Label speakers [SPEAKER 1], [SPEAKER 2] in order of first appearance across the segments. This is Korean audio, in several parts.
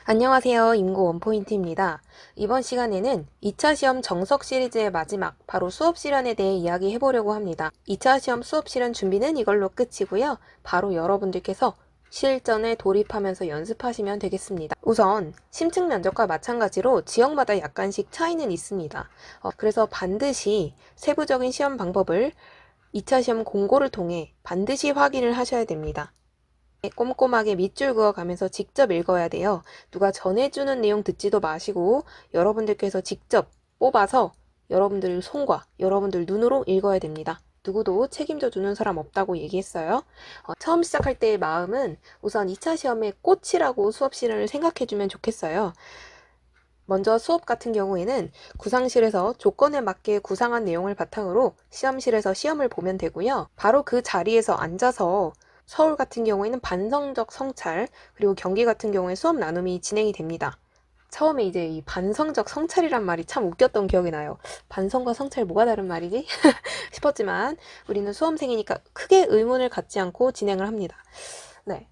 [SPEAKER 1] 안녕하세요. 임고 원포인트입니다. 이번 시간에는 2차 시험 정석 시리즈의 마지막, 바로 수업 실현에 대해 이야기해 보려고 합니다. 2차 시험 수업 실현 준비는 이걸로 끝이고요. 바로 여러분들께서 실전에 돌입하면서 연습하시면 되겠습니다. 우선 심층 면접과 마찬가지로 지역마다 약간씩 차이는 있습니다. 그래서 반드시 세부적인 시험 방법을 2차 시험 공고를 통해 반드시 확인을 하셔야 됩니다. 꼼꼼하게 밑줄 그어가면서 직접 읽어야 돼요. 누가 전해주는 내용 듣지도 마시고 여러분들께서 직접 뽑아서 여러분들 손과 여러분들 눈으로 읽어야 됩니다. 누구도 책임져 주는 사람 없다고 얘기했어요. 처음 시작할 때의 마음은 우선 2차 시험의 꽃이라고 수업 시간을 생각해주면 좋겠어요. 먼저 수업 같은 경우에는 구상실에서 조건에 맞게 구상한 내용을 바탕으로 시험실에서 시험을 보면 되고요. 바로 그 자리에서 앉아서 서울 같은 경우에는 반성적 성찰, 그리고 경기 같은 경우에 수업 나눔이 진행이 됩니다. 처음에 이제 이 반성적 성찰이란 말이 참 웃겼던 기억이 나요. 반성과 성찰 뭐가 다른 말이지? 싶었지만 우리는 수험생이니까 크게 의문을 갖지 않고 진행을 합니다. 네.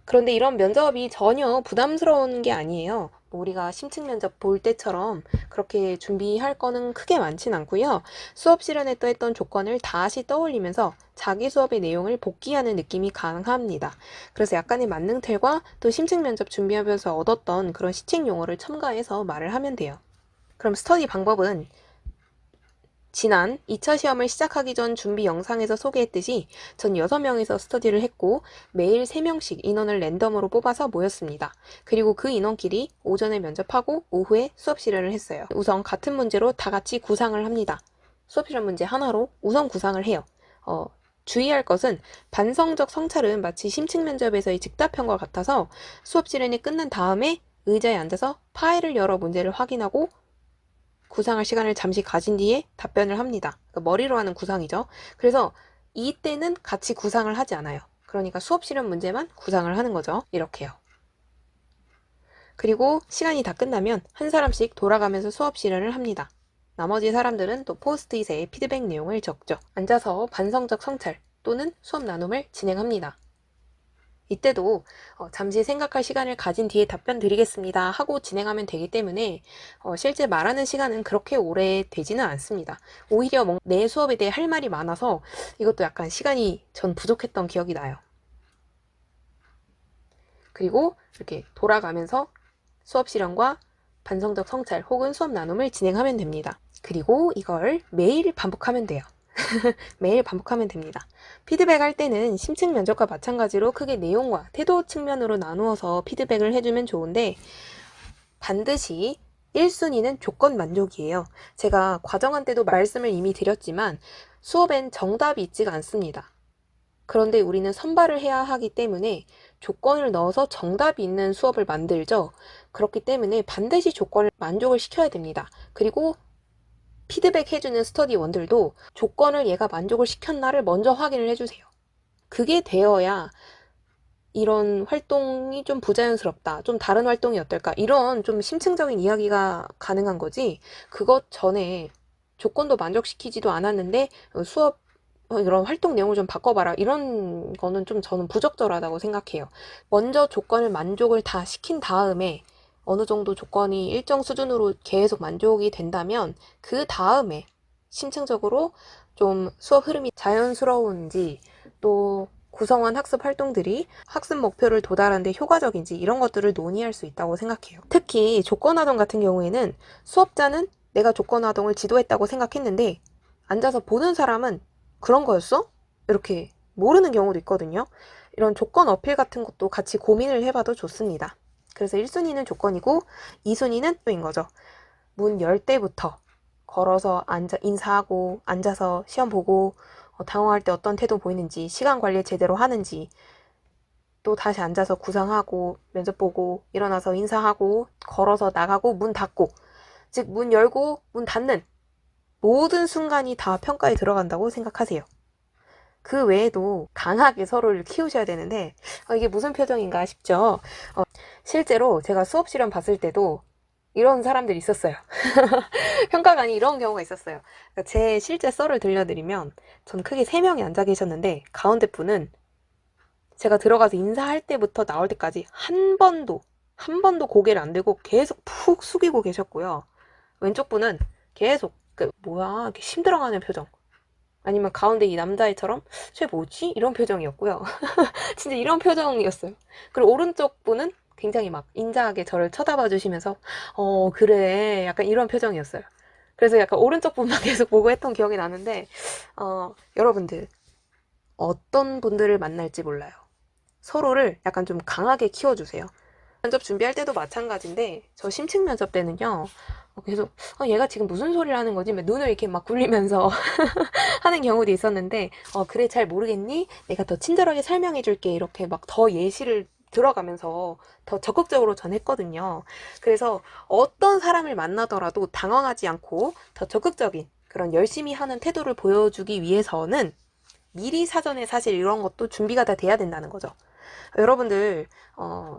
[SPEAKER 1] 그런데 이런 면접이 전혀 부담스러운 게 아니에요. 우리가 심층 면접 볼 때처럼 그렇게 준비할 거는 크게 많진 않고요. 수업 실현에 했던 조건을 다시 떠올리면서 자기 수업의 내용을 복기하는 느낌이 강합니다. 그래서 약간의 만능틀과 또 심층 면접 준비하면서 얻었던 그런 시책 용어를 첨가해서 말을 하면 돼요. 그럼 스터디 방법은 지난 2차 시험을 시작하기 전 준비 영상에서 소개했듯이 전 6명이서 스터디를 했고 매일 3명씩 인원을 랜덤으로 뽑아서 모였습니다. 그리고 그 인원끼리 오전에 면접하고 오후에 수업 실현을 했어요. 우선 같은 문제로 다 같이 구상을 합니다. 수업 실현 문제 하나로 우선 구상을 해요. 주의할 것은 반성적 성찰은 마치 심층 면접에서의 즉답형과 같아서 수업 실현이 끝난 다음에 의자에 앉아서 파일을 열어 문제를 확인하고 구상할 시간을 잠시 가진 뒤에 답변을 합니다. 그러니까 머리로 하는 구상이죠. 그래서 이때는 같이 구상을 하지 않아요. 그러니까 수업 실현 문제만 구상을 하는 거죠. 이렇게요. 그리고 시간이 다 끝나면 한 사람씩 돌아가면서 수업 실현을 합니다. 나머지 사람들은 또 포스트잇에 피드백 내용을 적죠. 앉아서 반성적 성찰 또는 수업 나눔을 진행합니다. 이때도 잠시 생각할 시간을 가진 뒤에 답변 드리겠습니다 하고 진행하면 되기 때문에 실제 말하는 시간은 그렇게 오래 되지는 않습니다. 오히려 내 수업에 대해 할 말이 많아서 이것도 약간 시간이 전 부족했던 기억이 나요. 그리고 이렇게 돌아가면서 수업 실현과 반성적 성찰 혹은 수업 나눔을 진행하면 됩니다. 그리고 이걸 매일 반복하면 돼요. 매일 반복하면 됩니다. 피드백 할 때는 심층 면접과 마찬가지로 크게 내용과 태도 측면으로 나누어서 피드백을 해주면 좋은데 반드시 1순위는 조건 만족이에요. 제가 과정한 때도 말씀을 이미 드렸지만 수업엔 정답이 있지가 않습니다. 그런데 우리는 선발을 해야 하기 때문에 조건을 넣어서 정답이 있는 수업을 만들죠. 그렇기 때문에 반드시 조건을 만족을 시켜야 됩니다. 그리고 피드백 해주는 스터디원들도 조건을 얘가 만족을 시켰나를 먼저 확인을 해주세요. 그게 되어야 이런 활동이 좀 부자연스럽다, 좀 다른 활동이 어떨까, 이런 좀 심층적인 이야기가 가능한 거지, 그것 전에 조건도 만족시키지도 않았는데 수업 이런 활동 내용을 좀 바꿔봐라, 이런 거는 좀 저는 부적절하다고 생각해요. 먼저 조건을 만족을 다 시킨 다음에 어느 정도 조건이 일정 수준으로 계속 만족이 된다면 그 다음에 심층적으로 좀 수업 흐름이 자연스러운지 또 구성원 학습 활동들이 학습 목표를 도달하는 데 효과적인지 이런 것들을 논의할 수 있다고 생각해요. 특히 조건화동 같은 경우에는 수업자는 내가 조건화동을 지도했다고 생각했는데 앉아서 보는 사람은 그런 거였어? 이렇게 모르는 경우도 있거든요. 이런 조건 어필 같은 것도 같이 고민을 해봐도 좋습니다. 그래서 1순위는 조건이고 2순위는 또인 거죠. 문 열 때부터 걸어서 인사하고 앉아서 시험 보고 당황할 때 어떤 태도 보이는지, 시간 관리 제대로 하는지, 또 다시 앉아서 구상하고 면접 보고 일어나서 인사하고 걸어서 나가고 문 닫고, 즉 문 열고 문 닫는 모든 순간이 다 평가에 들어간다고 생각하세요. 그 외에도 강하게 서로를 키우셔야 되는데 이게 무슨 표정인가 싶죠. 실제로 제가 수업 실험 봤을 때도 이런 사람들이 있었어요. 평가관이 이런 경우가 있었어요. 그러니까 제 실제 썰을 들려드리면 전 크게 3명이 앉아 계셨는데 가운데 분은 제가 들어가서 인사할 때부터 나올 때까지 한 번도 한 번도 고개를 안 들고 계속 푹 숙이고 계셨고요. 왼쪽 분은 계속 뭐야 이렇게 힘들어하는 표정, 아니면 가운데 이 남자애처럼 쟤 뭐지? 이런 표정이었고요. 진짜 이런 표정이었어요. 그리고 오른쪽 분은 굉장히 막 인자하게 저를 쳐다봐 주시면서 그래 약간 이런 표정이었어요. 그래서 약간 오른쪽 분만 계속 보고 했던 기억이 나는데 여러분들 어떤 분들을 만날지 몰라요. 서로를 약간 좀 강하게 키워주세요. 면접 준비할 때도 마찬가지인데 저 심층 면접 때는요 계속 얘가 지금 무슨 소리를 하는 거지? 막 눈을 이렇게 막 굴리면서 하는 경우도 있었는데 그래 잘 모르겠니? 내가 더 친절하게 설명해 줄게 이렇게 막 더 예시를 들어가면서 더 적극적으로 전했거든요. 그래서 어떤 사람을 만나더라도 당황하지 않고 더 적극적인 그런 열심히 하는 태도를 보여주기 위해서는 미리 사전에 사실 이런 것도 준비가 다 돼야 된다는 거죠. 여러분들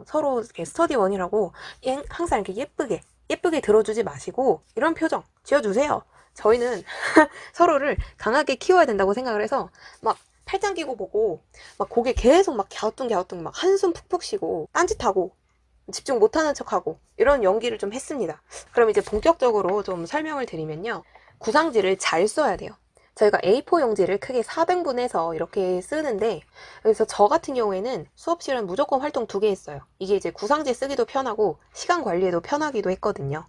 [SPEAKER 1] 서로 이렇게 스터디원이라고 항상 이렇게 예쁘게 들어주지 마시고 이런 표정 지어주세요. 저희는 서로를 강하게 키워야 된다고 생각을 해서 막 팔짱 끼고 보고 막 고개 계속 막 갸우뚱갸우뚱 막 한숨 푹푹 쉬고 딴짓하고 집중 못하는 척하고 이런 연기를 좀 했습니다. 그럼 이제 본격적으로 좀 설명을 드리면요. 구상지를 잘 써야 돼요. 저희가 A4 용지를 크게 4등분해서 이렇게 쓰는데, 그래서 저 같은 경우에는 수업실은 무조건 활동 2개 했어요. 이게 이제 구상지 쓰기도 편하고 시간 관리에도 편하기도 했거든요.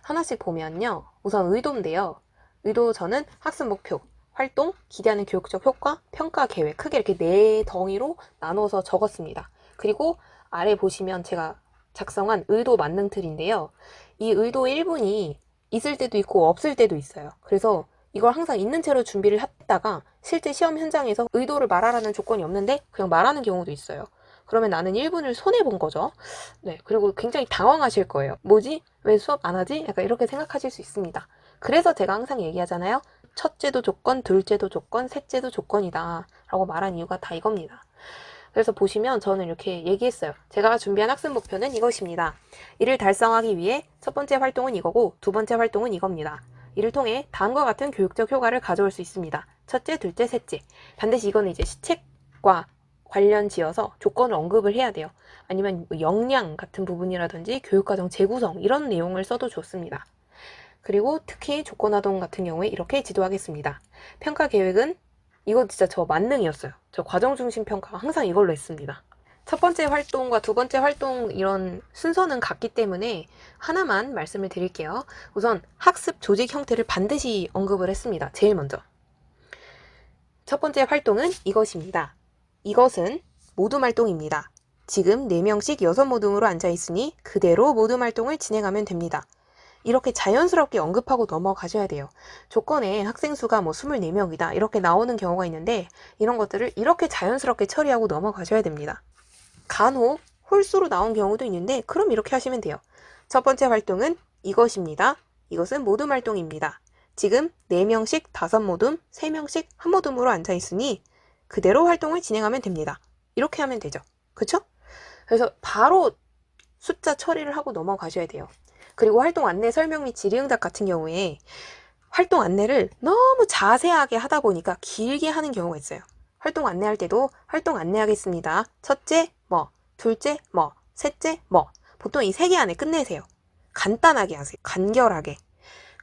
[SPEAKER 1] 하나씩 보면요. 우선 의도인데요. 의도 저는 학습 목표, 활동, 기대하는 교육적 효과, 평가 계획 크게 이렇게 4덩이로 나눠서 적었습니다. 그리고 아래 보시면 제가 작성한 의도 만능틀인데요. 이 의도 1분이 있을 때도 있고 없을 때도 있어요. 그래서 이걸 항상 있는 채로 준비를 했다가 실제 시험 현장에서 의도를 말하라는 조건이 없는데 그냥 말하는 경우도 있어요. 그러면 나는 1분을 손해본 거죠. 네, 그리고 굉장히 당황하실 거예요. 뭐지? 왜 수업 안 하지? 약간 이렇게 생각하실 수 있습니다. 그래서 제가 항상 얘기하잖아요. 첫째도 조건, 둘째도 조건, 셋째도 조건이다 라고 말한 이유가 다 이겁니다. 그래서 보시면 저는 이렇게 얘기했어요. 제가 준비한 학습 목표는 이것입니다. 이를 달성하기 위해 첫 번째 활동은 이거고 두 번째 활동은 이겁니다. 이를 통해 다음과 같은 교육적 효과를 가져올 수 있습니다. 첫째, 둘째, 셋째. 반드시 이거는 이제 시책과 관련 지어서 조건을 언급을 해야 돼요. 아니면 역량 같은 부분이라든지 교육과정 재구성 이런 내용을 써도 좋습니다. 그리고 특히 조건화동 같은 경우에 이렇게 지도하겠습니다. 평가 계획은 이거 진짜 저 만능이었어요. 저 과정 중심 평가 항상 이걸로 했습니다. 첫 번째 활동과 두 번째 활동 이런 순서는 같기 때문에 하나만 말씀을 드릴게요. 우선 학습 조직 형태를 반드시 언급을 했습니다. 제일 먼저. 첫 번째 활동은 이것입니다. 이것은 모둠 활동입니다. 지금 4명씩 6모둠으로 앉아있으니 그대로 모둠 활동을 진행하면 됩니다. 이렇게 자연스럽게 언급하고 넘어가셔야 돼요. 조건에 학생 수가 뭐 24명이다 이렇게 나오는 경우가 있는데 이런 것들을 이렇게 자연스럽게 처리하고 넘어가셔야 됩니다. 간혹 홀수로 나온 경우도 있는데 그럼 이렇게 하시면 돼요. 첫 번째 활동은 이것입니다. 이것은 모둠 활동입니다. 지금 4명씩 5모둠, 3명씩 1모둠으로 앉아있으니 그대로 활동을 진행하면 됩니다. 이렇게 하면 되죠. 그쵸? 그래서 바로 숫자 처리를 하고 넘어가셔야 돼요. 그리고 활동 안내 설명 및 질의응답 같은 경우에 활동 안내를 너무 자세하게 하다 보니까 길게 하는 경우가 있어요. 활동 안내할 때도 활동 안내하겠습니다. 첫째 뭐, 둘째 뭐, 셋째 뭐. 보통 이 3개 안에 끝내세요. 간단하게 하세요. 간결하게.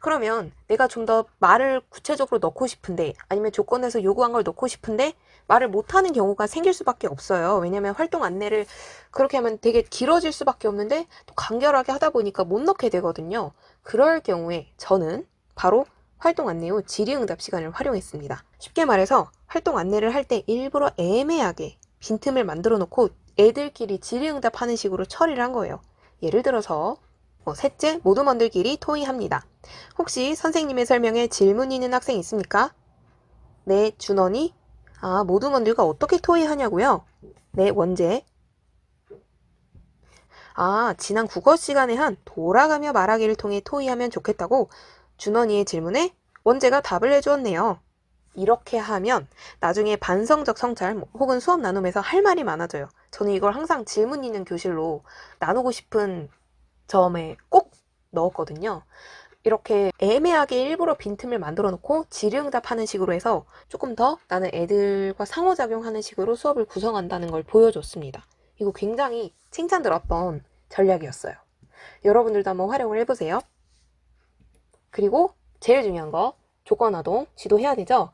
[SPEAKER 1] 그러면 내가 좀 더 말을 구체적으로 넣고 싶은데 아니면 조건에서 요구한 걸 넣고 싶은데 말을 못하는 경우가 생길 수밖에 없어요. 왜냐면 활동 안내를 그렇게 하면 되게 길어질 수밖에 없는데 또 간결하게 하다 보니까 못 넣게 되거든요. 그럴 경우에 저는 바로 활동 안내 후 질의응답 시간을 활용했습니다. 쉽게 말해서 활동 안내를 할 때 일부러 애매하게 빈틈을 만들어 놓고 애들끼리 질의응답 하는 식으로 처리를 한 거예요. 예를 들어서 셋째, 모둠원들끼리 토의합니다. 혹시 선생님의 설명에 질문 있는 학생 있습니까? 네, 준원이. 모둠원들과 어떻게 토의하냐고요? 네, 원재. 지난 국어 시간에 한 돌아가며 말하기를 통해 토의하면 좋겠다고 준원이의 질문에 원재가 답을 해주었네요. 이렇게 하면 나중에 반성적 성찰 혹은 수업 나눔에서 할 말이 많아져요. 저는 이걸 항상 질문 있는 교실로 나누고 싶은 점에 꼭 넣었거든요. 이렇게 애매하게 일부러 빈틈을 만들어 놓고 질의응답하는 식으로 해서 조금 더 나는 애들과 상호작용하는 식으로 수업을 구성한다는 걸 보여줬습니다. 이거 굉장히 칭찬 들었던 전략이었어요. 여러분들도 한번 활용을 해보세요. 그리고 제일 중요한 거, 조건아동 지도해야 되죠.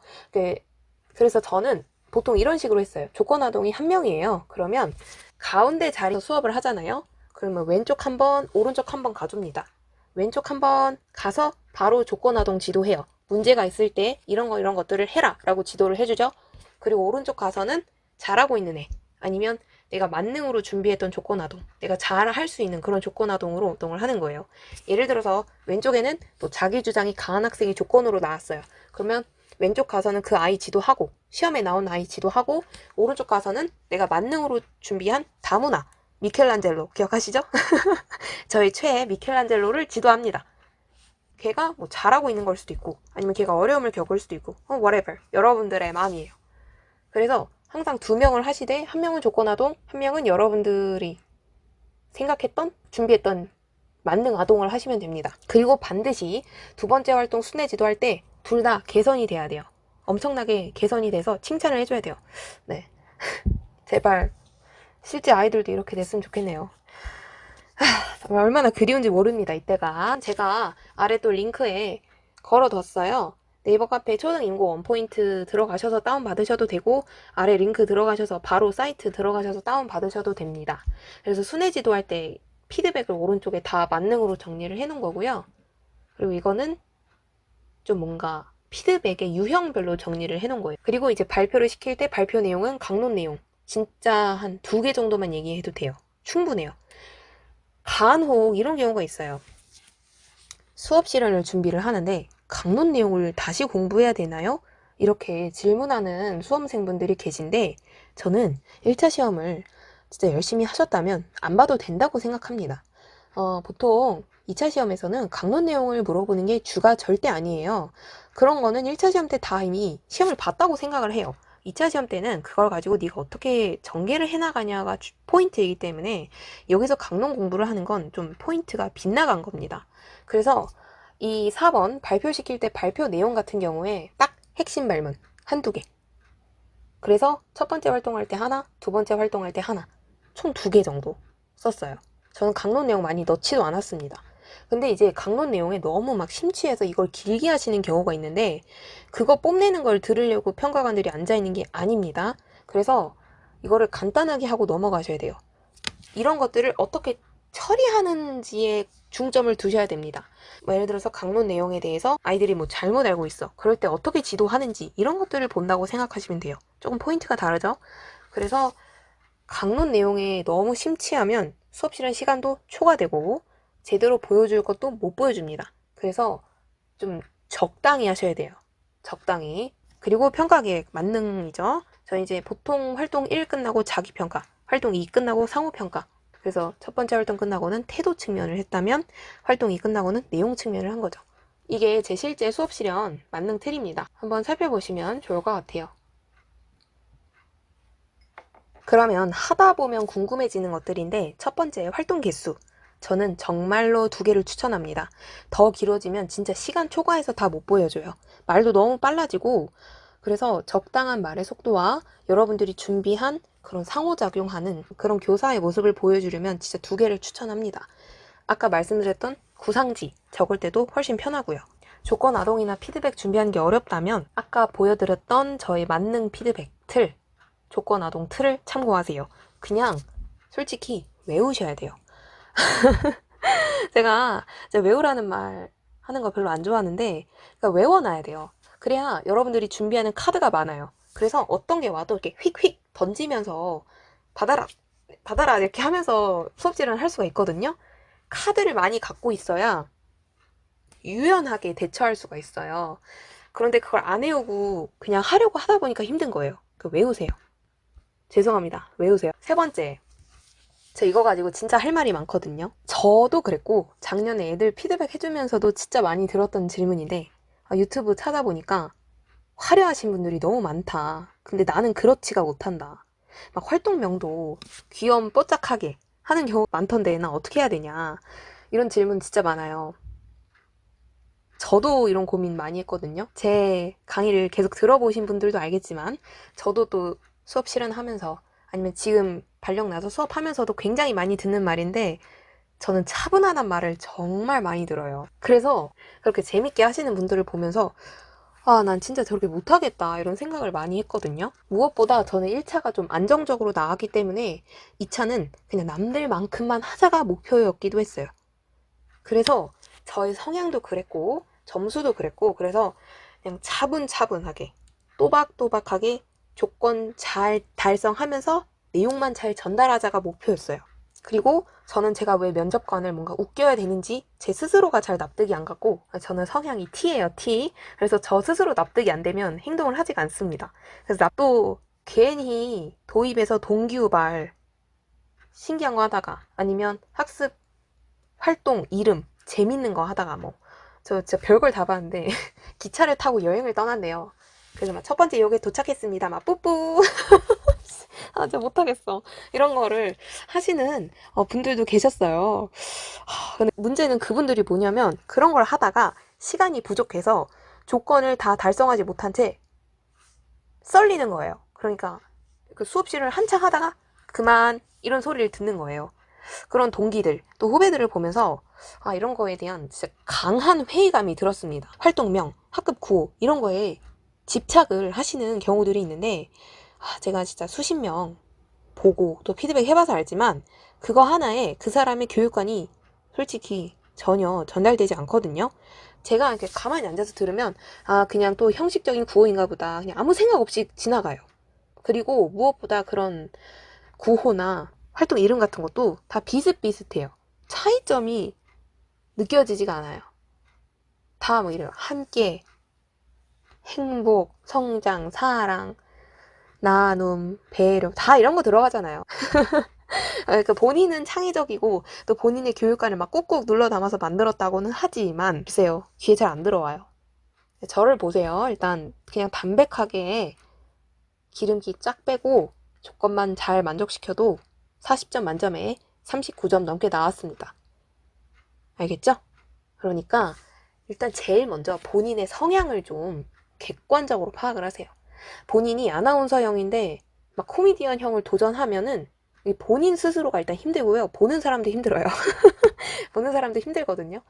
[SPEAKER 1] 그래서 저는 보통 이런 식으로 했어요. 조건아동이 한 명이에요. 그러면 가운데 자리에서 수업을 하잖아요. 그러면 왼쪽 한 번, 오른쪽 한 번 가줍니다. 왼쪽 한 번 가서 바로 조건아동 지도해요. 문제가 있을 때 이런 것들을 해라 라고 지도를 해주죠. 그리고 오른쪽 가서는 잘하고 있는 애, 아니면 내가 만능으로 준비했던 조건아동, 내가 잘 할 수 있는 그런 조건아동으로 운동을 하는 거예요. 예를 들어서 왼쪽에는 또 자기 주장이 강한 학생이 조건으로 나왔어요. 그러면 왼쪽 가서는 그 아이 지도하고, 시험에 나온 아이 지도하고, 오른쪽 가서는 내가 만능으로 준비한 다문화, 미켈란젤로 기억하시죠? 저희 최애 미켈란젤로를 지도합니다. 걔가 뭐 잘하고 있는 걸 수도 있고, 아니면 걔가 어려움을 겪을 수도 있고, whatever. 여러분들의 마음이에요. 그래서 항상 2명을 하시되, 1명은 조건아동, 1명은 여러분들이 생각했던, 준비했던 만능 아동을 하시면 됩니다. 그리고 반드시 2번째 활동 순회 지도할 때 둘 다 개선이 돼야 돼요. 엄청나게 개선이 돼서 칭찬을 해줘야 돼요. 네. 제발 실제 아이들도 이렇게 됐으면 좋겠네요. 얼마나 그리운지 모릅니다, 이때가. 제가 아래 또 링크에 걸어뒀어요. 네이버 카페 초등인고 원포인트 들어가셔서 다운받으셔도 되고, 아래 링크 들어가셔서 바로 사이트 들어가셔서 다운받으셔도 됩니다. 그래서 순회 지도할 때 피드백을 오른쪽에 다 만능으로 정리를 해놓은 거고요. 그리고 이거는 좀 뭔가 피드백의 유형별로 정리를 해놓은 거예요. 그리고 이제 발표를 시킬 때 발표 내용은 강론 내용. 진짜 한 2개 정도만 얘기해도 돼요. 충분해요. 가안호흡 이런 경우가 있어요. 수업 실현을 준비를 하는데 강론 내용을 다시 공부해야 되나요? 이렇게 질문하는 수험생분들이 계신데, 저는 1차 시험을 진짜 열심히 하셨다면 안 봐도 된다고 생각합니다. 보통 2차 시험에서는 강론 내용을 물어보는 게 주가 절대 아니에요. 그런 거는 1차 시험 때 다 이미 시험을 봤다고 생각을 해요. 2차 시험 때는 그걸 가지고 네가 어떻게 전개를 해나가냐가 포인트이기 때문에, 여기서 강론 공부를 하는 건 좀 포인트가 빗나간 겁니다. 그래서 이 4번 발표시킬 때 발표 내용 같은 경우에 딱 핵심 발문 한두 개. 그래서 첫 번째 활동할 때 하나, 두 번째 활동할 때 하나, 총 2개 정도 썼어요. 저는 강론 내용 많이 넣지도 않았습니다. 근데 이제 강론 내용에 너무 막 심취해서 이걸 길게 하시는 경우가 있는데, 그거 뽐내는 걸 들으려고 평가관들이 앉아있는 게 아닙니다. 그래서 이거를 간단하게 하고 넘어가셔야 돼요. 이런 것들을 어떻게 처리하는지에 중점을 두셔야 됩니다. 예를 들어서 강론 내용에 대해서 아이들이 뭐 잘못 알고 있어. 그럴 때 어떻게 지도하는지, 이런 것들을 본다고 생각하시면 돼요. 조금 포인트가 다르죠? 그래서 강론 내용에 너무 심취하면 수업 실현 시간도 초과되고 제대로 보여줄 것도 못 보여줍니다. 그래서 좀 적당히 하셔야 돼요. 적당히. 그리고 평가 계획 만능이죠. 저 이제 보통 활동 1 끝나고 자기평가, 활동 2 끝나고 상호평가. 그래서 첫 번째 활동 끝나고는 태도 측면을 했다면, 활동 2 끝나고는 내용 측면을 한 거죠. 이게 제 실제 수업 실현 만능 틀입니다. 한번 살펴보시면 좋을 것 같아요. 그러면 하다 보면 궁금해지는 것들인데, 첫 번째 활동 개수. 저는 정말로 2개를 추천합니다. 더 길어지면 진짜 시간 초과해서 다 못 보여줘요. 말도 너무 빨라지고, 그래서 적당한 말의 속도와 여러분들이 준비한 그런 상호작용하는 그런 교사의 모습을 보여주려면 진짜 2개를 추천합니다. 아까 말씀드렸던 구상지 적을 때도 훨씬 편하고요. 조건 아동이나 피드백 준비하는 게 어렵다면 아까 보여드렸던 저의 만능 피드백 틀, 조건 아동 틀을 참고하세요. 그냥 솔직히 외우셔야 돼요. 제가 외우라는 말 하는 거 별로 안 좋아하는데, 그러니까 외워놔야 돼요. 그래야 여러분들이 준비하는 카드가 많아요. 그래서 어떤 게 와도 이렇게 휙휙 던지면서 받아라 받아라 이렇게 하면서 수업질을 할 수가 있거든요. 카드를 많이 갖고 있어야 유연하게 대처할 수가 있어요. 그런데 그걸 안 외우고 그냥 하려고 하다 보니까 힘든 거예요. 외우세요. 죄송합니다. 외우세요. 3번째, 저 이거 가지고 진짜 할 말이 많거든요. 저도 그랬고 작년에 애들 피드백 해주면서도 진짜 많이 들었던 질문인데, 유튜브 찾아보니까 화려하신 분들이 너무 많다. 근데 나는 그렇지가 못한다. 막 활동명도 귀염 뽀짝하게 하는 경우 많던데 나 어떻게 해야 되냐. 이런 질문 진짜 많아요. 저도 이런 고민 많이 했거든요. 제 강의를 계속 들어보신 분들도 알겠지만, 저도 또 수업 실현하면서, 아니면 지금 발령 나서 수업하면서도 굉장히 많이 듣는 말인데, 저는 차분하단 말을 정말 많이 들어요. 그래서 그렇게 재밌게 하시는 분들을 보면서 아, 난 진짜 저렇게 못하겠다 이런 생각을 많이 했거든요. 무엇보다 저는 1차가 좀 안정적으로 나왔기 때문에 2차는 그냥 남들만큼만 하자가 목표였기도 했어요. 그래서 저의 성향도 그랬고 점수도 그랬고 그래서 그냥 차분차분하게 또박또박하게 조건 잘 달성하면서 내용만 잘 전달하자가 목표였어요. 그리고 저는 제가 왜 면접관을 뭔가 웃겨야 되는지 제 스스로가 잘 납득이 안 갔고 저는 성향이 T예요, T. 그래서 저 스스로 납득이 안 되면 행동을 하지가 않습니다. 그래서 또 괜히 도입에서 동기유발 신기한 거 하다가 아니면 학습 활동 이름 재밌는 거 하다가 뭐 저 진짜 별걸 다 봤는데 기차를 타고 여행을 떠났네요. 그래서 막 첫 번째 역에 도착했습니다. 막 뿌뿌. 아, 진짜 못하겠어. 이런 거를 하시는 분들도 계셨어요. 근데 문제는 그분들이 뭐냐면 그런 걸 하다가 시간이 부족해서 조건을 다 달성하지 못한 채 썰리는 거예요. 그러니까 그 수업실을 한창 하다가 그만 이런 소리를 듣는 거예요. 그런 동기들, 또 후배들을 보면서 아, 이런 거에 대한 진짜 강한 회의감이 들었습니다. 활동명, 학급 구호 이런 거에 집착을 하시는 경우들이 있는데 아, 제가 진짜 수십 명 보고 또 피드백 해봐서 알지만 그거 하나에 그 사람의 교육관이 솔직히 전혀 전달되지 않거든요. 제가 이렇게 가만히 앉아서 들으면 아, 그냥 또 형식적인 구호인가 보다 그냥 아무 생각 없이 지나가요. 그리고 무엇보다 그런 구호나 활동 이름 같은 것도 다 비슷비슷해요. 차이점이 느껴지지가 않아요. 다 뭐 이래요. 함께, 행복, 성장, 사랑, 나눔, 배려 다 이런 거 들어가잖아요. 그러니까 본인은 창의적이고 또 본인의 교육관을 막 꾹꾹 눌러 담아서 만들었다고는 하지만 글쎄요. 귀에 잘 안 들어와요. 저를 보세요. 일단 그냥 담백하게 기름기 쫙 빼고 조건만 잘 만족시켜도 40점 만점에 39점 넘게 나왔습니다. 알겠죠? 그러니까 일단 제일 먼저 본인의 성향을 좀 객관적으로 파악을 하세요. 본인이 아나운서형인데 막 코미디언형을 도전하면은 본인 스스로가 일단 힘들고요. 보는 사람도 힘들어요. 보는 사람도 힘들거든요.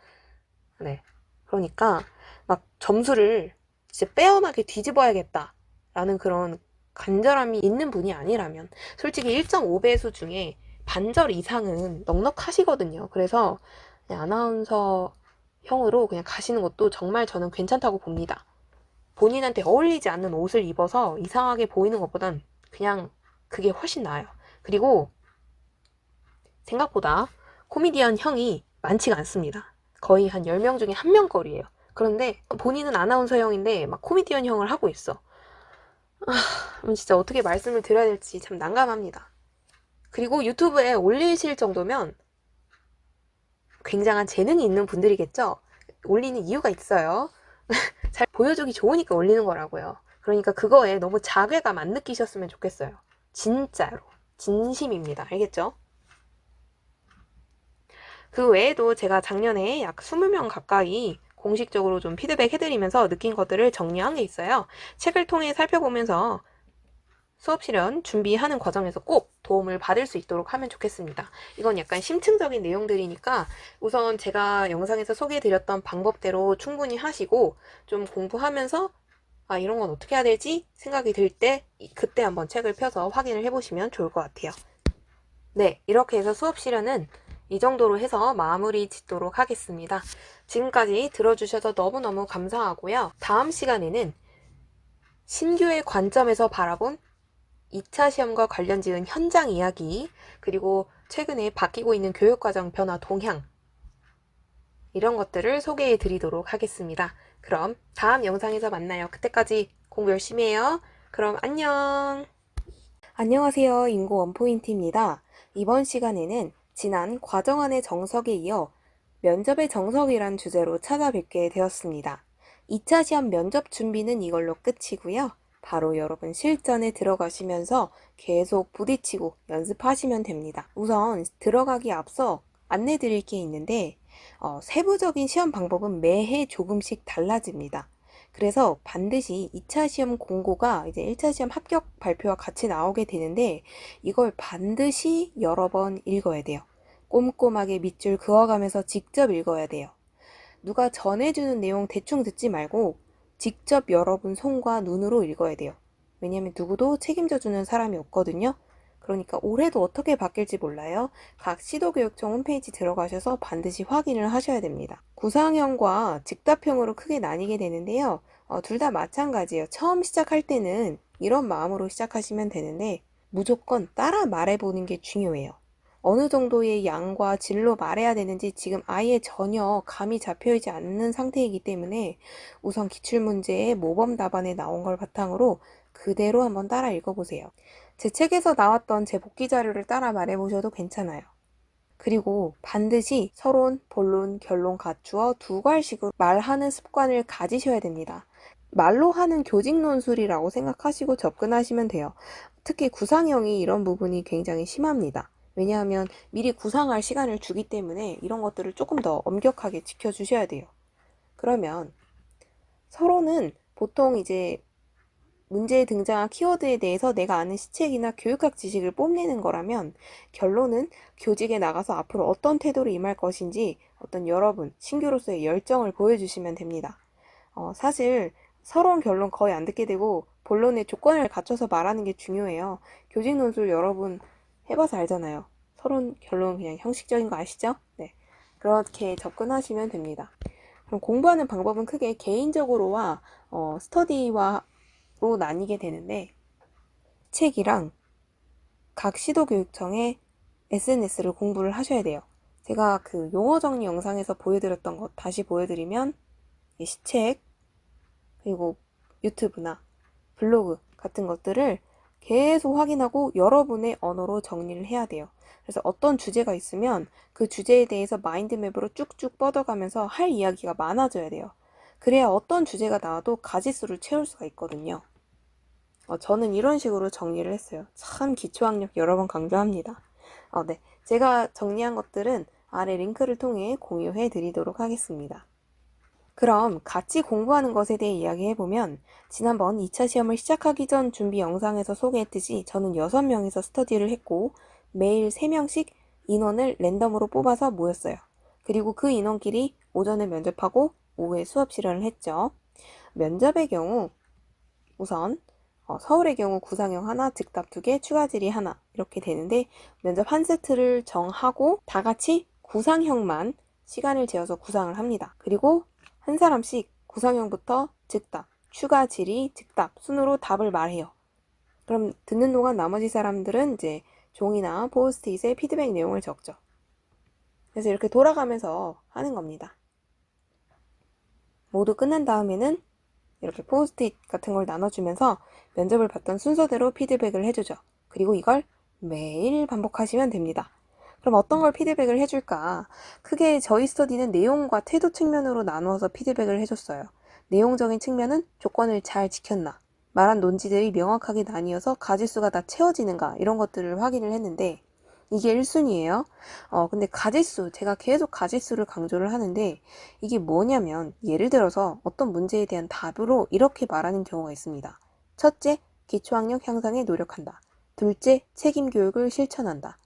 [SPEAKER 1] 네. 그러니까 막 점수를 진짜 빼어나게 뒤집어야겠다라는 그런 간절함이 있는 분이 아니라면 솔직히 1.5배수 중에 반절 이상은 넉넉하시거든요. 그래서 그냥 아나운서형으로 그냥 가시는 것도 정말 저는 괜찮다고 봅니다. 본인한테 어울리지 않는 옷을 입어서 이상하게 보이는 것보단 그냥 그게 훨씬 나아요. 그리고 생각보다 코미디언 형이 많지가 않습니다. 거의 한 10명 중에 1명 거리예요. 그런데 본인은 아나운서형인데 막 코미디언 형을 하고 있어. 진짜 어떻게 말씀을 드려야 될지 참 난감합니다. 그리고 유튜브에 올리실 정도면 굉장한 재능이 있는 분들이겠죠? 올리는 이유가 있어요. 잘 보여주기 좋으니까 올리는 거라고요. 그러니까 그거에 너무 자괴감 안 느끼셨으면 좋겠어요. 진짜로. 진심입니다. 알겠죠? 그 외에도 제가 작년에 약 20명 가까이 공식적으로 좀 피드백 해드리면서 느낀 것들을 정리한 게 있어요. 책을 통해 살펴보면서 수업 실현 준비하는 과정에서 꼭 도움을 받을 수 있도록 하면 좋겠습니다. 이건 약간 심층적인 내용들이니까 우선 제가 영상에서 소개해드렸던 방법대로 충분히 하시고 좀 공부하면서 아, 이런 건 어떻게 해야 되지? 생각이 들 때 그때 한번 책을 펴서 확인을 해보시면 좋을 것 같아요. 네, 이렇게 해서 수업 실현은 이 정도로 해서 마무리 짓도록 하겠습니다. 지금까지 들어주셔서 너무너무 감사하고요. 다음 시간에는 신규의 관점에서 바라본 2차 시험과 관련 지은 현장 이야기, 그리고 최근에 바뀌고 있는 교육과정 변화 동향, 이런 것들을 소개해 드리도록 하겠습니다. 그럼 다음 영상에서 만나요. 그때까지 공부 열심히 해요. 그럼 안녕! 안녕하세요. 인고 원포인트입니다. 이번 시간에는 지난 과정안의 정석에 이어 면접의 정석이란 주제로 찾아뵙게 되었습니다. 2차 시험 면접 준비는 이걸로 끝이고요. 바로 여러분 실전에 들어가시면서 계속 부딪히고 연습하시면 됩니다. 우선 들어가기 앞서 안내 드릴 게 있는데 세부적인 시험 방법은 매해 조금씩 달라집니다. 그래서 반드시 2차 시험 공고가 이제 1차 시험 합격 발표와 같이 나오게 되는데 이걸 반드시 여러 번 읽어야 돼요. 꼼꼼하게 밑줄 그어가면서 직접 읽어야 돼요. 누가 전해주는 내용 대충 듣지 말고 직접 여러분 손과 눈으로 읽어야 돼요. 왜냐하면 누구도 책임져주는 사람이 없거든요. 그러니까 올해도 어떻게 바뀔지 몰라요. 각 시도교육청 홈페이지 들어가셔서 반드시 확인을 하셔야 됩니다. 구상형과 즉답형으로 크게 나뉘게 되는데요. 둘 다 마찬가지예요. 처음 시작할 때는 이런 마음으로 시작하시면 되는데 무조건 따라 말해보는 게 중요해요. 어느 정도의 양과 질로 말해야 되는지 지금 아예 전혀 감이 잡혀있지 않는 상태이기 때문에 우선 기출문제의 모범 답안에 나온 걸 바탕으로 그대로 한번 따라 읽어보세요. 제 책에서 나왔던 제 복기 자료를 따라 말해보셔도 괜찮아요. 그리고 반드시 서론, 본론, 결론 갖추어 두 괄식으로 말하는 습관을 가지셔야 됩니다. 말로 하는 교직 논술이라고 생각하시고 접근하시면 돼요. 특히 구상형이 이런 부분이 굉장히 심합니다. 왜냐하면 미리 구상할 시간을 주기 때문에 이런 것들을 조금 더 엄격하게 지켜주셔야 돼요. 그러면 서론은 보통 이제 문제에 등장한 키워드에 대해서 내가 아는 시책이나 교육학 지식을 뽐내는 거라면, 결론은 교직에 나가서 앞으로 어떤 태도로 임할 것인지 어떤 여러분 신규로서의 열정을 보여주시면 됩니다. 사실 서론 결론 거의 안 듣게 되고 본론의 조건을 갖춰서 말하는 게 중요해요. 교직 논술 여러분 해봐서 알잖아요. 서론 결론 그냥 형식적인 거 아시죠? 네, 그렇게 접근하시면 됩니다. 그럼 공부하는 방법은 크게 개인적으로와 스터디와로 나뉘게 되는데, 책이랑 각 시도교육청의 SNS를 공부를 하셔야 돼요. 제가 그 용어 정리 영상에서 보여드렸던 것 다시 보여드리면, 시책 그리고 유튜브나 블로그 같은 것들을 계속 확인하고 여러분의 언어로 정리를 해야 돼요. 그래서 어떤 주제가 있으면 그 주제에 대해서 마인드맵으로 쭉쭉 뻗어가면서 할 이야기가 많아져야 돼요. 그래야 어떤 주제가 나와도 가지수를 채울 수가 있거든요. 저는 이런 식으로 정리를 했어요. 참 기초학력 여러 번 강조합니다. 네, 제가 정리한 것들은 아래 링크를 통해 공유해 드리도록 하겠습니다. 그럼 같이 공부하는 것에 대해 이야기해보면, 지난번 2차 시험을 시작하기 전 준비 영상에서 소개했듯이 저는 6명이서 스터디를 했고 매일 3명씩 인원을 랜덤으로 뽑아서 모였어요. 그리고 그 인원끼리 오전에 면접하고 오후에 수업 실현을 했죠. 면접의 경우 우선 서울의 경우 구상형 하나, 즉답 2개, 추가 질의 하나 이렇게 되는데, 면접 한 세트를 정하고 다 같이 구상형만 시간을 재어서 구상을 합니다. 그리고 한 사람씩 구상형부터 즉답, 추가 질의, 즉답 순으로 답을 말해요. 그럼 듣는 동안 나머지 사람들은 이제 종이나 포스트잇에 피드백 내용을 적죠. 그래서 이렇게 돌아가면서 하는 겁니다. 모두 끝난 다음에는 이렇게 포스트잇 같은 걸 나눠주면서 면접을 봤던 순서대로 피드백을 해주죠. 그리고 이걸 매일 반복하시면 됩니다. 그럼 어떤 걸 피드백을 해줄까? 크게 저희 스터디는 내용과 태도 측면으로 나누어서 피드백을 해줬어요. 내용적인 측면은 조건을 잘 지켰나, 말한 논지들이 명확하게 나뉘어서 가지수가 다 채워지는가, 이런 것들을 확인을 했는데 이게 1순위예요. 근데 가지수, 제가 계속 가지수를 강조를 하는데 이게 뭐냐면, 예를 들어서 어떤 문제에 대한 답으로 이렇게 말하는 경우가 있습니다. 첫째, 기초학력 향상에 노력한다. 둘째, 책임 교육을 실천한다.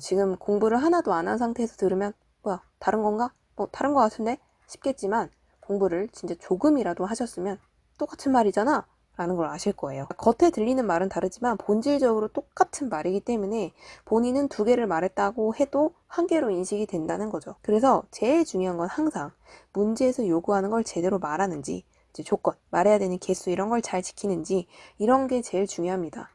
[SPEAKER 1] 지금 공부를 하나도 안 한 상태에서 들으면 뭐야, 다른 건가? 다른 거 같은데? 싶겠지만, 공부를 진짜 조금이라도 하셨으면 똑같은 말이잖아 라는 걸 아실 거예요. 겉에 들리는 말은 다르지만 본질적으로 똑같은 말이기 때문에 본인은 2개를 말했다고 해도 1개로 인식이 된다는 거죠. 그래서 제일 중요한 건 항상 문제에서 요구하는 걸 제대로 말하는지, 이제 조건, 말해야 되는 개수 이런 걸 잘 지키는지, 이런 게 제일 중요합니다.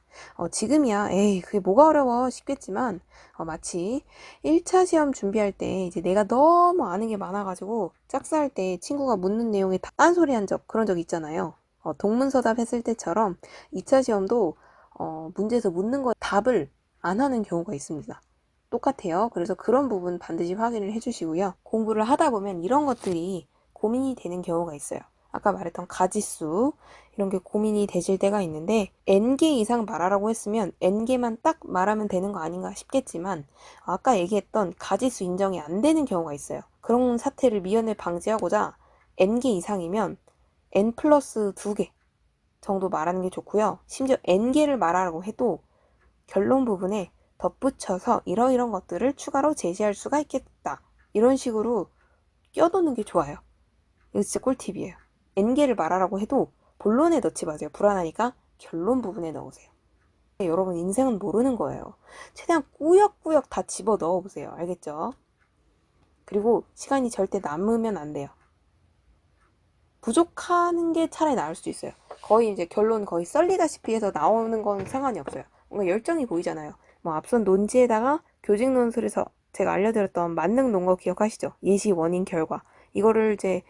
[SPEAKER 1] 지금이야 에이 그게 뭐가 어려워 싶겠지만, 마치 1차 시험 준비할 때 이제 내가 너무 아는 게 많아가지고 짝사할 때 친구가 묻는 내용에 다 딴소리 한 적, 그런 적 있잖아요. 동문서답 했을 때처럼 2차 시험도 문제에서 묻는 거 답을 안 하는 경우가 있습니다. 똑같아요. 그래서 그런 부분 반드시 확인을 해주시고요. 공부를 하다 보면 이런 것들이 고민이 되는 경우가 있어요. 아까 말했던 가지수, 이런 게 고민이 되실 때가 있는데, N개 이상 말하라고 했으면 N개만 딱 말하면 되는 거 아닌가 싶겠지만, 아까 얘기했던 가지수 인정이 안 되는 경우가 있어요. 그런 사태를 미연에 방지하고자 N개 이상이면 N 플러스 2개 정도 말하는 게 좋고요. 심지어 N개를 말하라고 해도 결론 부분에 덧붙여서 이러이런 것들을 추가로 제시할 수가 있겠다. 이런 식으로 껴놓는 게 좋아요. 이거 진짜 꿀팁이에요. N개를 말하라고 해도 본론에 넣지 마세요. 불안하니까 결론 부분에 넣으세요. 여러분 인생은 모르는 거예요. 최대한 꾸역꾸역 다 집어 넣어보세요. 알겠죠? 그리고 시간이 절대 남으면 안 돼요. 부족하는 게 차라리 나을 수 있어요. 거의 이제 결론 거의 썰리다시피 해서 나오는 건 상관이 없어요. 뭔가 열정이 보이잖아요. 뭐 앞선 논지에다가 교직 논술에서 제가 알려드렸던 만능 논거 기억하시죠? 예시 원인 결과. 이거를 이제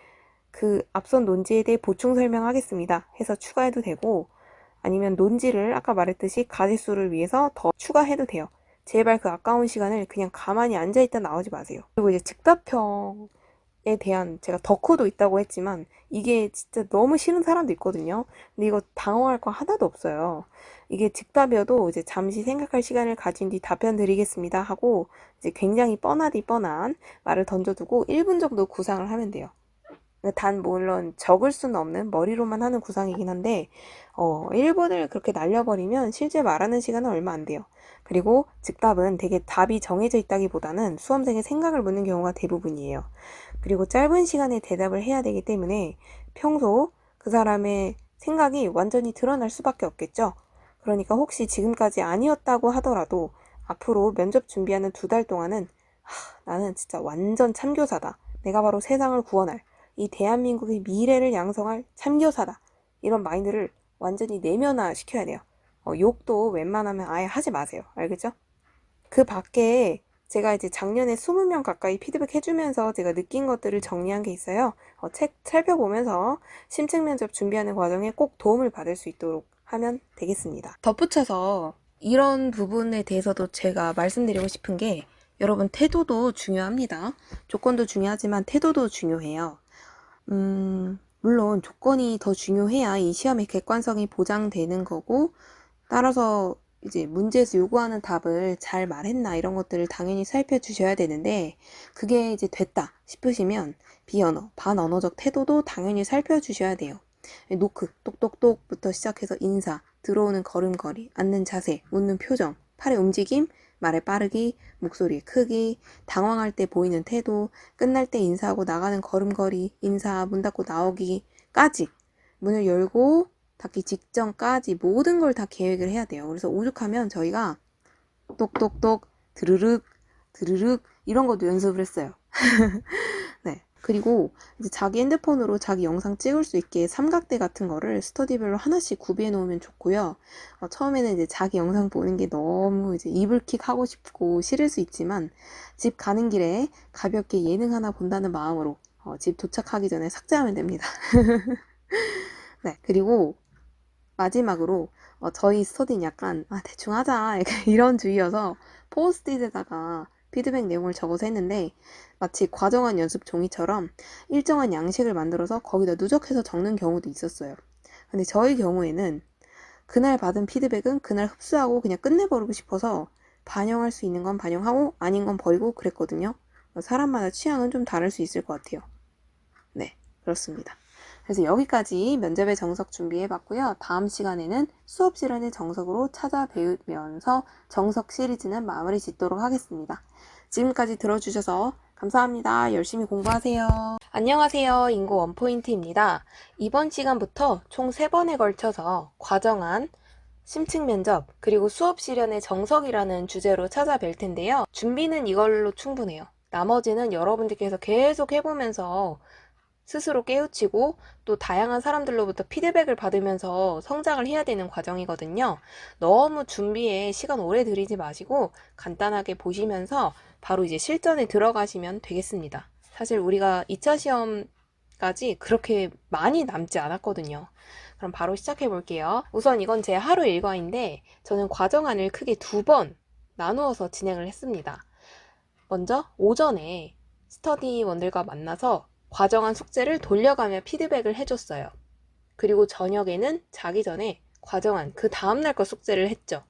[SPEAKER 1] 그 앞선 논지에 대해 보충 설명하겠습니다 해서 추가해도 되고, 아니면 논지를 아까 말했듯이 가짓수를 위해서 더 추가해도 돼요. 제발 그 아까운 시간을 그냥 가만히 앉아있다 나오지 마세요. 그리고 이제 즉답형에 대한 제가 덕후도 있다고 했지만 이게 진짜 너무 싫은 사람도 있거든요. 근데 이거 당황할 거 하나도 없어요. 이게 즉답이어도 이제 잠시 생각할 시간을 가진 뒤 답변 드리겠습니다 하고 이제 굉장히 뻔하디 뻔한 말을 던져두고 1분 정도 구상을 하면 돼요. 단 물론 적을 수는 없는 머리로만 하는 구상이긴 한데 1분을 그렇게 날려버리면 실제 말하는 시간은 얼마 안 돼요. 그리고 즉답은 되게 답이 정해져 있다기보다는 수험생의 생각을 묻는 경우가 대부분이에요. 그리고 짧은 시간에 대답을 해야 되기 때문에 평소 그 사람의 생각이 완전히 드러날 수밖에 없겠죠. 그러니까 혹시 지금까지 아니었다고 하더라도 앞으로 면접 준비하는 2달 동안은 나는 진짜 완전 참교사다. 내가 바로 세상을 구원할, 이 대한민국의 미래를 양성할 참교사다. 이런 마인드를 완전히 내면화 시켜야 돼요. 욕도 웬만하면 아예 하지 마세요. 알겠죠? 그 밖에 제가 이제 작년에 20명 가까이 피드백 해주면서 제가 느낀 것들을 정리한 게 있어요. 책 살펴보면서 심층 면접 준비하는 과정에 꼭 도움을 받을 수 있도록 하면 되겠습니다. 덧붙여서 이런 부분에 대해서도 제가 말씀드리고 싶은 게, 여러분 태도도 중요합니다. 조건도 중요하지만 태도도 중요해요. 물론 조건이 더 중요해야 이 시험의 객관성이 보장되는 거고, 따라서 이제 문제에서 요구하는 답을 잘 말했나 이런 것들을 당연히 살펴주셔야 되는데, 그게 이제 됐다 싶으시면 비언어, 반언어적 태도도 당연히 살펴주셔야 돼요. 노크, 똑똑똑부터 시작해서 인사, 들어오는 걸음걸이, 앉는 자세, 웃는 표정, 팔의 움직임, 말의 빠르기, 목소리의 크기, 당황할 때 보이는 태도, 끝날 때 인사하고 나가는 걸음걸이, 인사, 문 닫고 나오기까지, 문을 열고 닫기 직전까지 모든 걸 다 계획을 해야 돼요. 그래서 오죽하면 저희가 똑똑똑, 드르륵, 드르륵 이런 것도 연습을 했어요. 네. 그리고 이제 자기 핸드폰으로 자기 영상 찍을 수 있게 삼각대 같은 거를 스터디별로 하나씩 구비해 놓으면 좋고요. 처음에는 이제 자기 영상 보는 게 너무 이제 이불킥 하고 싶고 싫을 수 있지만, 집 가는 길에 가볍게 예능 하나 본다는 마음으로 집 도착하기 전에 삭제하면 됩니다. 네. 그리고 마지막으로 저희 스터디는 약간 대충 하자 이런 주의여서 포스트잇에다가 피드백 내용을 적어서 했는데, 마치 과정한 연습 종이처럼 일정한 양식을 만들어서 거기다 누적해서 적는 경우도 있었어요. 근데 저희 경우에는 그날 받은 피드백은 그날 흡수하고 그냥 끝내버리고 싶어서 반영할 수 있는 건 반영하고 아닌 건 버리고 그랬거든요. 사람마다 취향은 좀 다를 수 있을 것 같아요. 네, 그렇습니다. 그래서 여기까지 면접의 정석 준비해봤고요. 다음 시간에는 수업 실현의 정석으로 찾아배우면서 정석 시리즈는 마무리 짓도록 하겠습니다. 지금까지 들어주셔서 감사합니다. 열심히 공부하세요. 안녕하세요. 인고 원포인트입니다. 이번 시간부터 총 3번에 걸쳐서 과정안, 심층 면접, 그리고 수업 실현의 정석이라는 주제로 찾아뵐 텐데요. 준비는 이걸로 충분해요. 나머지는 여러분들께서 계속 해보면서 스스로 깨우치고 또 다양한 사람들로부터 피드백을 받으면서 성장을 해야 되는 과정이거든요. 너무 준비에 시간 오래 들이지 마시고 간단하게 보시면서 바로 이제 실전에 들어가시면 되겠습니다. 사실 우리가 2차 시험까지 그렇게 많이 남지 않았거든요. 그럼 바로 시작해 볼게요. 우선 이건 제 하루 일과인데 저는 과정안을 크게 2번 나누어서 진행을 했습니다. 먼저 오전에 스터디원들과 만나서 과정안 숙제를 돌려가며 피드백을 해줬어요. 그리고 저녁에는 자기 전에 과정안 그 다음날 거 숙제를 했죠.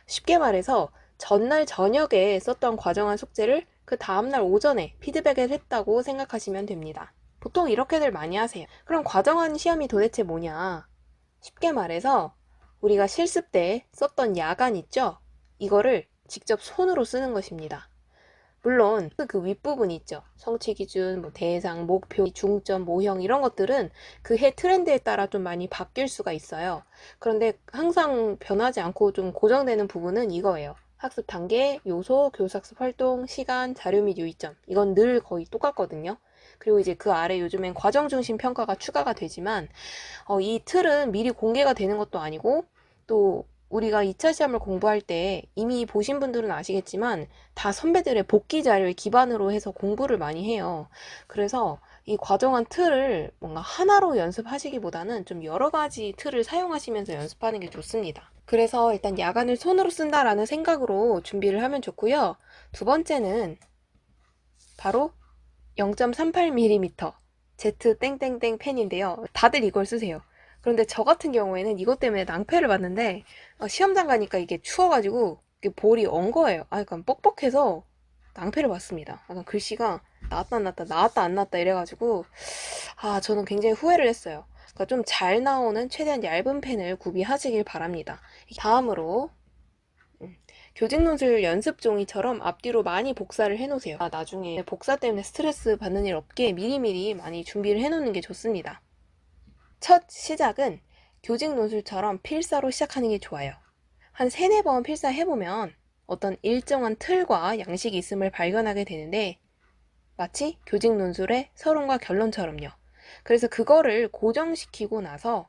[SPEAKER 1] 쉽게 말해서 전날 저녁에 썼던 과정안 숙제를 그 다음날 오전에 피드백을 했다고 생각하시면 됩니다. 보통 이렇게들 많이 하세요. 그럼 과정안 시험이 도대체 뭐냐? 쉽게 말해서 우리가 실습 때 썼던 야간 있죠? 이거를 직접 손으로 쓰는 것입니다. 물론 그 윗부분 있죠. 성취 기준, 뭐 대상, 목표, 중점, 모형 이런 것들은 그 해 트렌드에 따라 좀 많이 바뀔 수가 있어요. 그런데 항상 변하지 않고 좀 고정되는 부분은 이거예요. 학습 단계, 요소, 교사학습 활동, 시간, 자료 및 유의점. 이건 늘 거의 똑같거든요. 그리고 이제 그 아래 요즘엔 과정 중심 평가가 추가가 되지만 이 틀은 미리 공개가 되는 것도 아니고 또 우리가 2차 시험을 공부할 때 이미 보신 분들은 아시겠지만 다 선배들의 복기 자료를 기반으로 해서 공부를 많이 해요. 그래서 이 과정한 틀을 뭔가 하나로 연습하시기보다는 좀 여러 가지 틀을 사용하시면서 연습하는 게 좋습니다. 그래서 일단 야간을 손으로 쓴다라는 생각으로 준비를 하면 좋고요. 두 번째는 바로 0.38mm Z 땡땡땡 펜인데요. 다들 이걸 쓰세요. 그런데 저 같은 경우에는 이것 때문에 낭패를 봤는데 시험장 가니까 이게 추워가지고 이게 볼이 언 거예요. 약간 뻑뻑해서 낭패를 봤습니다. 약간 글씨가 나왔다 안 나왔다 나왔다 안 나왔다 이래가지고 저는 굉장히 후회를 했어요. 그러니까 좀 잘 나오는 최대한 얇은 펜을 구비하시길 바랍니다. 다음으로 교직 논술 연습 종이처럼 앞뒤로 많이 복사를 해놓으세요. 나중에 복사 때문에 스트레스 받는 일 없게 미리미리 많이 준비를 해놓는 게 좋습니다. 첫 시작은 교직 논술처럼 필사로 시작하는 게 좋아요. 한 3-4번 필사해보면 어떤 일정한 틀과 양식이 있음을 발견하게 되는데 마치 교직 논술의 서론과 결론처럼요. 그래서 그거를 고정시키고 나서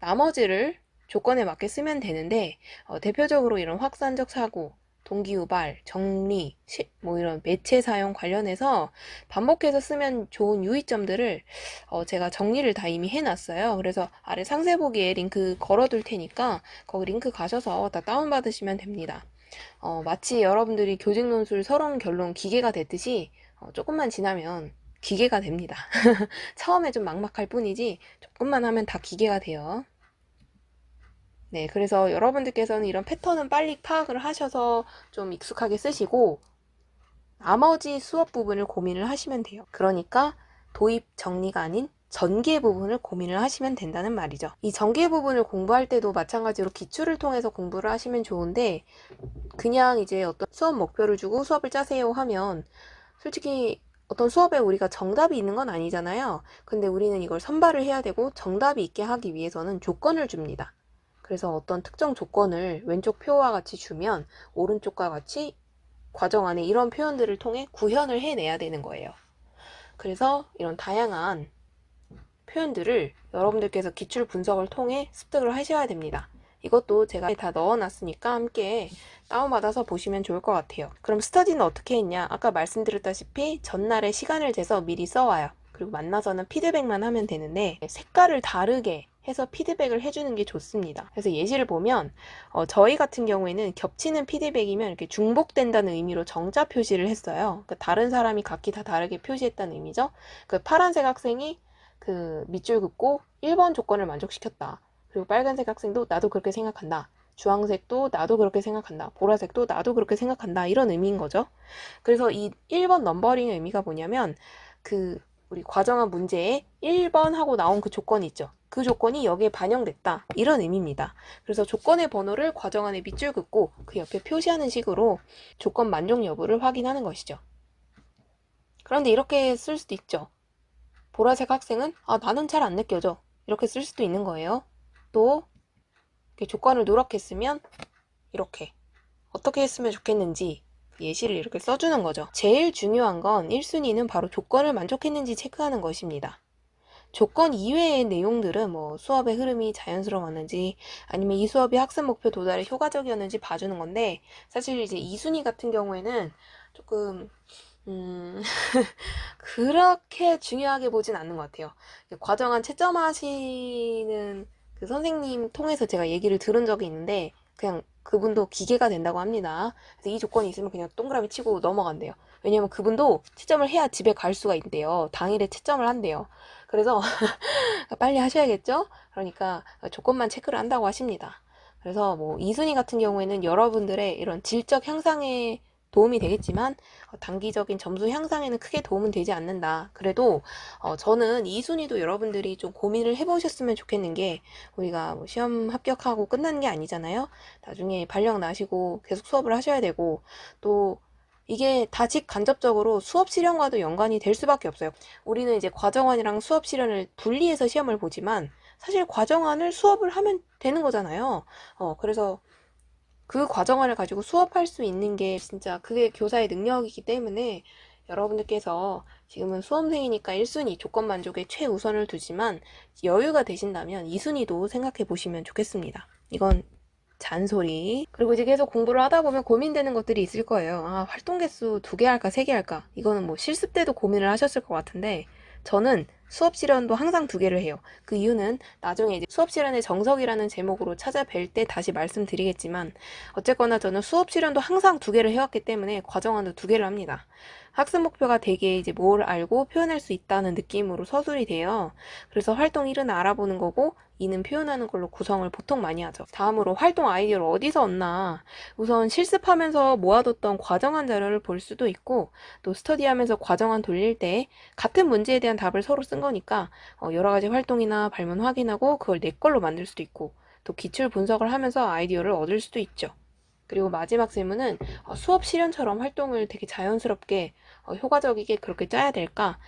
[SPEAKER 1] 나머지를 조건에 맞게 쓰면 되는데 대표적으로 이런 확산적 사고, 동기유발, 정리, 뭐 이런 매체 사용 관련해서 반복해서 쓰면 좋은 유의점들을 제가 정리를 다 이미 해놨어요. 그래서 아래 상세 보기에 링크 걸어둘 테니까 거기 링크 가셔서 다 다운받으시면 됩니다. 마치 여러분들이 교직 논술 서론 결론 기계가 됐듯이 조금만 지나면 기계가 됩니다. 처음에 좀 막막할 뿐이지 조금만 하면 다 기계가 돼요. 네, 그래서 여러분들께서는 이런 패턴은 빨리 파악을 하셔서 좀 익숙하게 쓰시고 나머지 수업 부분을 고민을 하시면 돼요. 그러니까 도입 정리가 아닌 전개 부분을 고민을 하시면 된다는 말이죠. 이 전개 부분을 공부할 때도 마찬가지로 기출을 통해서 공부를 하시면 좋은데 그냥 이제 어떤 수업 목표를 주고 수업을 짜세요 하면 솔직히 어떤 수업에 우리가 정답이 있는 건 아니잖아요. 근데 우리는 이걸 선발을 해야 되고 정답이 있게 하기 위해서는 조건을 줍니다. 그래서 어떤 특정 조건을 왼쪽 표와 같이 주면 오른쪽과 같이 과정 안에 이런 표현들을 통해 구현을 해내야 되는 거예요. 그래서 이런 다양한 표현들을 여러분들께서 기출 분석을 통해 습득을 하셔야 됩니다. 이것도 제가 다 넣어놨으니까 함께 다운받아서 보시면 좋을 것 같아요. 그럼 스터디는 어떻게 했냐? 아까 말씀드렸다시피 전날에 시간을 재서 미리 써와요. 그리고 만나서는 피드백만 하면 되는데 색깔을 다르게 해서 피드백을 해주는 게 좋습니다. 그래서 예시를 보면 저희 같은 경우에는 겹치는 피드백이면 이렇게 중복된다는 의미로 정자 표시를 했어요. 그러니까 다른 사람이 각기 다 다르게 표시했다는 의미죠. 그 파란색 학생이 그 밑줄 긋고 1번 조건을 만족시켰다. 그리고 빨간색 학생도 나도 그렇게 생각한다. 주황색도 나도 그렇게 생각한다. 보라색도 나도 그렇게 생각한다. 이런 의미인 거죠. 그래서 이 1번 넘버링의 의미가 뭐냐면 그 우리 과정한 문제에 1번 하고 나온 그 조건이 있죠. 그 조건이 여기에 반영됐다. 이런 의미입니다. 그래서 조건의 번호를 과정 안에 밑줄 긋고 그 옆에 표시하는 식으로 조건 만족 여부를 확인하는 것이죠. 그런데 이렇게 쓸 수도 있죠. 보라색 학생은 나는 잘 안 느껴져. 이렇게 쓸 수도 있는 거예요. 또 이렇게 조건을 누락했으면 이렇게 어떻게 했으면 좋겠는지 예시를 이렇게 써주는 거죠. 제일 중요한 건 1순위는 바로 조건을 만족했는지 체크하는 것입니다. 조건 이외의 내용들은 뭐 수업의 흐름이 자연스러웠는지 아니면 이 수업이 학습 목표 도달에 효과적이었는지 봐주는 건데 사실 이제 2순위 같은 경우에는 조금 그렇게 중요하게 보진 않는 것 같아요. 과정한 채점하시는 그 선생님 통해서 제가 얘기를 들은 적이 있는데 그냥 그분도 기계가 된다고 합니다. 그래서 이 조건이 있으면 그냥 동그라미 치고 넘어간대요. 왜냐면 그분도 채점을 해야 집에 갈 수가 있대요. 당일에 채점을 한대요. 그래서 빨리 하셔야겠죠? 그러니까 조건만 체크를 한다고 하십니다. 그래서 뭐 이순위 같은 경우에는 여러분들의 이런 질적 향상에 도움이 되겠지만 단기적인 점수 향상에는 크게 도움은 되지 않는다. 그래도 저는 이 순위도 여러분들이 좀 고민을 해보셨으면 좋겠는 게, 우리가 뭐 시험 합격하고 끝나는 게 아니잖아요. 나중에 발령 나시고 계속 수업을 하셔야 되고, 또 이게 다 직간접적으로 수업 실현과도 연관이 될 수밖에 없어요. 우리는 이제 과정안이랑 수업 실현을 분리해서 시험을 보지만 사실 과정안을 수업을 하면 되는 거잖아요. 그래서 그 과정안을 가지고 수업할 수 있는 게 진짜 그게 교사의 능력이기 때문에, 여러분들께서 지금은 수험생이니까 1순위 조건 만족에 최우선을 두지만 여유가 되신다면 2순위도 생각해 보시면 좋겠습니다. 이건 잔소리. 그리고 이제 계속 공부를 하다 보면 고민되는 것들이 있을 거예요. 아, 활동 개수 2개 할까 3개 할까? 이거는 뭐 실습 때도 고민을 하셨을 것 같은데, 저는 수업 실현도 항상 2개를 해요. 그 이유는 나중에 이제 수업 실현의 정석이라는 제목으로 찾아뵐 때 다시 말씀드리겠지만, 어쨌거나 저는 수업 실현도 항상 2개를 해왔기 때문에 과정안도 2개를 합니다. 학습 목표가 되게 이제 뭘 알고 표현할 수 있다는 느낌으로 서술이 돼요. 그래서 활동 1은 알아보는 거고 2는 표현하는 걸로 구성을 보통 많이 하죠. 다음으로 활동 아이디어를 어디서 얻나? 우선 실습하면서 모아뒀던 과정안 자료를 볼 수도 있고, 또 스터디하면서 과정안 돌릴 때 같은 문제에 대한 답을 서로 쓴 거니까 여러 가지 활동이나 발문 확인하고 그걸 내 걸로 만들 수도 있고, 또 기출 분석을 하면서 아이디어를 얻을 수도 있죠. 그리고 마지막 질문은 수업 실현처럼 활동을 되게 자연스럽게 효과적이게 그렇게 짜야 될까?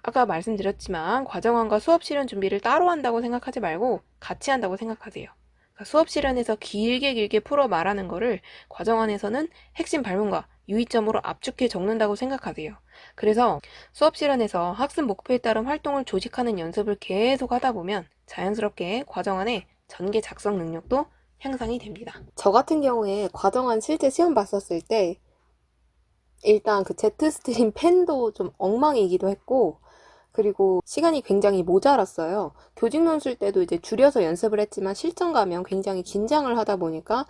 [SPEAKER 1] 아까 말씀드렸지만 과정안과 수업 실현 준비를 따로 한다고 생각하지 말고 같이 한다고 생각하세요. 그러니까 수업 실현에서 길게 풀어 말하는 거를 과정안에서는 핵심 발문과 유의점으로 압축해 적는다고 생각하세요. 그래서 수업 실현에서 학습 목표에 따른 활동을 조직하는 연습을 계속 하다 보면 자연스럽게 과정안의 전개 작성 능력도 향상이 됩니다. 저 같은 경우에 과정안 실제 시험 봤었을 때 일단 그 제트스트림 펜도 좀 엉망이기도 했고, 그리고 시간이 굉장히 모자랐어요. 교직론 쓸 때도 이제 줄여서 연습을 했지만 실전 가면 굉장히 긴장을 하다 보니까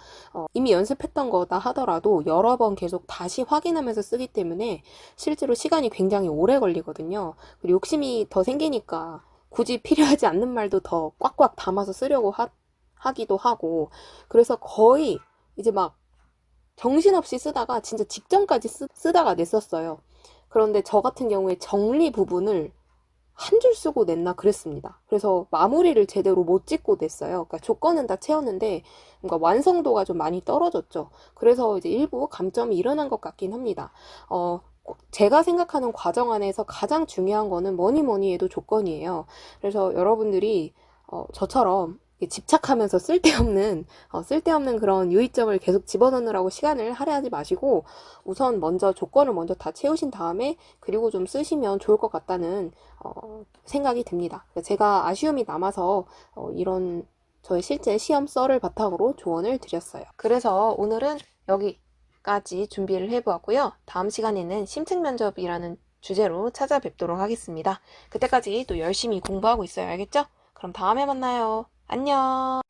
[SPEAKER 1] 이미 연습했던 거다 하더라도 여러 번 계속 다시 확인하면서 쓰기 때문에 실제로 시간이 굉장히 오래 걸리거든요. 그리고 욕심이 더 생기니까 굳이 필요하지 않는 말도 더 꽉꽉 담아서 쓰려고 하기도 하고, 그래서 거의 이제 막 정신없이 쓰다가 진짜 직전까지 쓰다가 냈었어요. 그런데 저 같은 경우에 정리 부분을 한 줄 쓰고 냈나 그랬습니다. 그래서 마무리를 제대로 못 짓고 냈어요. 그러니까 조건은 다 채웠는데 뭔가 완성도가 좀 많이 떨어졌죠. 그래서 이제 일부 감점이 일어난 것 같긴 합니다. 제가 생각하는 과정 안에서 가장 중요한 거는 뭐니 해도 조건이에요. 그래서 여러분들이 저처럼 집착하면서 쓸데없는 그런 유의점을 계속 집어넣느라고 시간을 할애하지 마시고, 우선 먼저 조건을 먼저 다 채우신 다음에 그리고 좀 쓰시면 좋을 것 같다는 생각이 듭니다. 제가 아쉬움이 남아서 이런 저의 실제 시험 썰을 바탕으로 조언을 드렸어요. 그래서 오늘은 여기까지 준비를 해보았고요. 다음 시간에는 심층 면접이라는 주제로 찾아뵙도록 하겠습니다. 그때까지 또 열심히 공부하고 있어요. 알겠죠? 그럼 다음에 만나요. 안녕.